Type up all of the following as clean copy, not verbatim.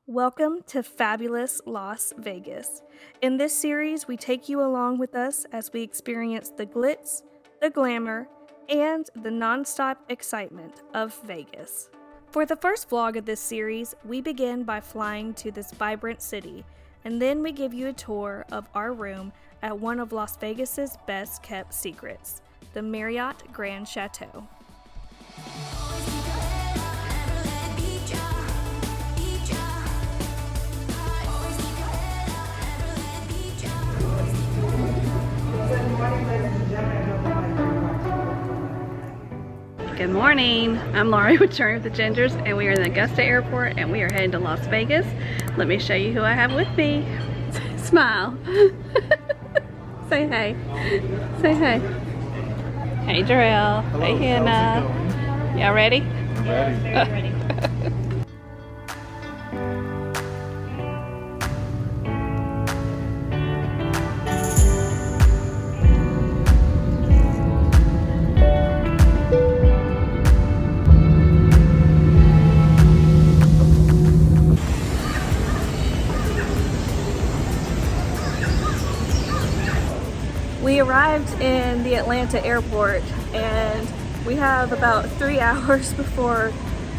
Welcome to Fabulous Las Vegas. In this series, we take you along with us as we experience the glitz, the glamour, and the non-stop excitement of Vegas. For the first vlog of this series, we begin by flying to this vibrant city, and then we give you a tour of our room at one of Las Vegas's best kept secrets, the Marriott Grand Chateau. Good morning, I'm Laurie with Journey with the Gingers, and we are in the Augusta airport and we are heading to Las Vegas. Let me show you who I have with me. Smile. Say hey. Say hey. Hey Jarrell. Hey Hannah. Y'all ready? I'm ready. We arrived in the Atlanta airport and we have about 3 hours before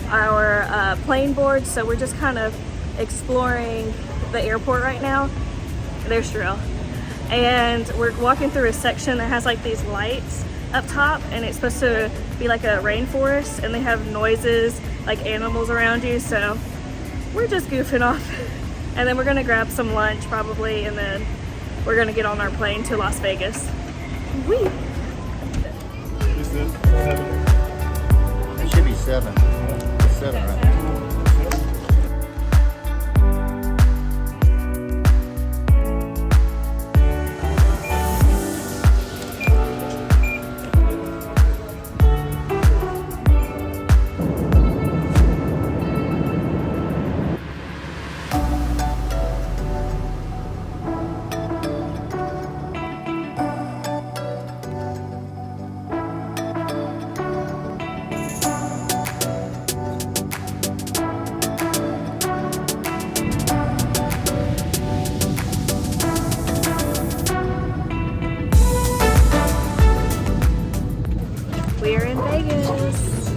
our plane board, so we're just kind of exploring the airport right now. There's Jarrell. And we're walking through a section that has like these lights up top, and it's supposed to be like a rainforest, and they have noises like animals around you, so we're just goofing off. And then we're gonna grab some lunch probably, and then we're gonna get on our plane to Las Vegas. Whee! Is this 7? It should be 7. It's 7, right? We're in Vegas.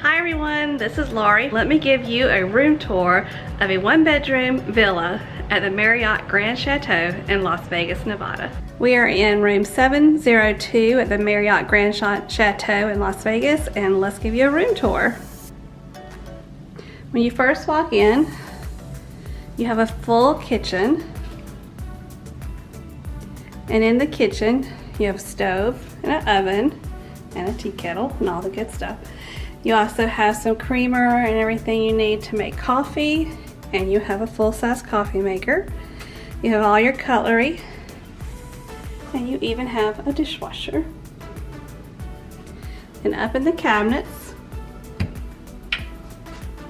Hi everyone, this is Laurie. Let me give you a room tour of a 1-bedroom villa at the Marriott Grand Chateau in Las Vegas, Nevada. We are in room 702 at the Marriott Grand Chateau in Las Vegas, and let's give you a room tour. When you first walk in, you have a full kitchen, and in the kitchen you have a stove and an oven and a tea kettle and all the good stuff. You also have some creamer and everything you need to make coffee, and you have a full-size coffee maker. You have all your cutlery, and you even have a dishwasher. And up in the cabinets,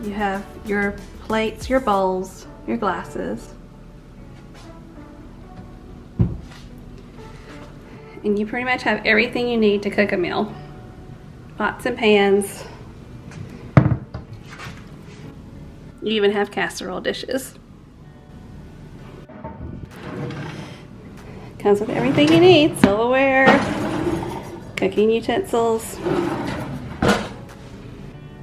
you have your plates, your bowls, your glasses. And you pretty much have everything you need to cook a meal. Pots and pans. You even have casserole dishes. Comes with everything you need: silverware, cooking utensils.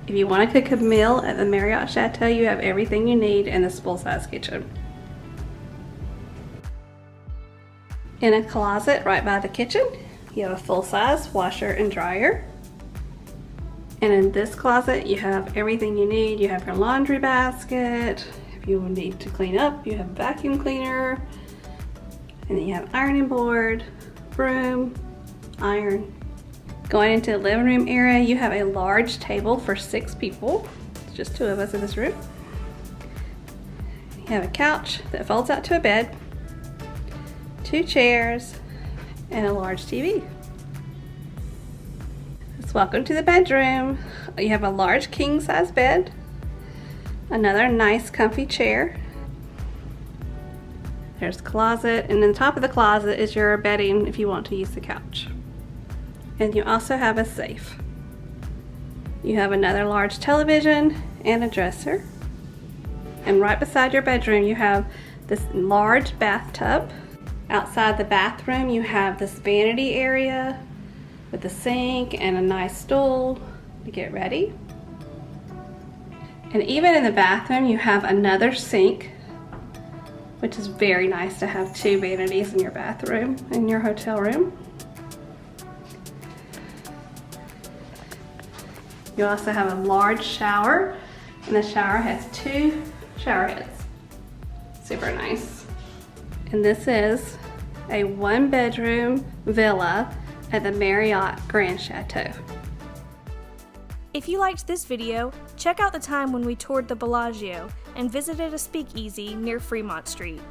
If you want to cook a meal at the Marriott Chateau, you have everything you need in this full-size kitchen. In a closet right by the kitchen, you have a full-size washer and dryer. And in this closet, you have everything you need. You have your laundry basket. If you need to clean up, you have a vacuum cleaner. And then you have ironing board, broom, iron. Going into the living room area, you have a large table for 6 people. It's just 2 of us in this room. You have a couch that folds out to a bed, 2 chairs, and a large TV. Welcome to the bedroom. You have a large king-size bed Another nice comfy chair. There's the closet, and in the top of the closet is your bedding if you want to use the couch. And you also have a safe. You have another large television and a dresser. And right beside your bedroom you have this large bathtub. Outside the bathroom you have this vanity area with a sink and a nice stool to get ready. And even in the bathroom you have another sink, which is very nice to have two vanities in your bathroom, in your hotel room. You also have a large shower, and the shower has two shower heads. Super nice. And this is a 1-bedroom villa at the Marriott Grand Chateau. If you liked this video, check out the time when we toured the Bellagio and visited a speakeasy near Fremont Street.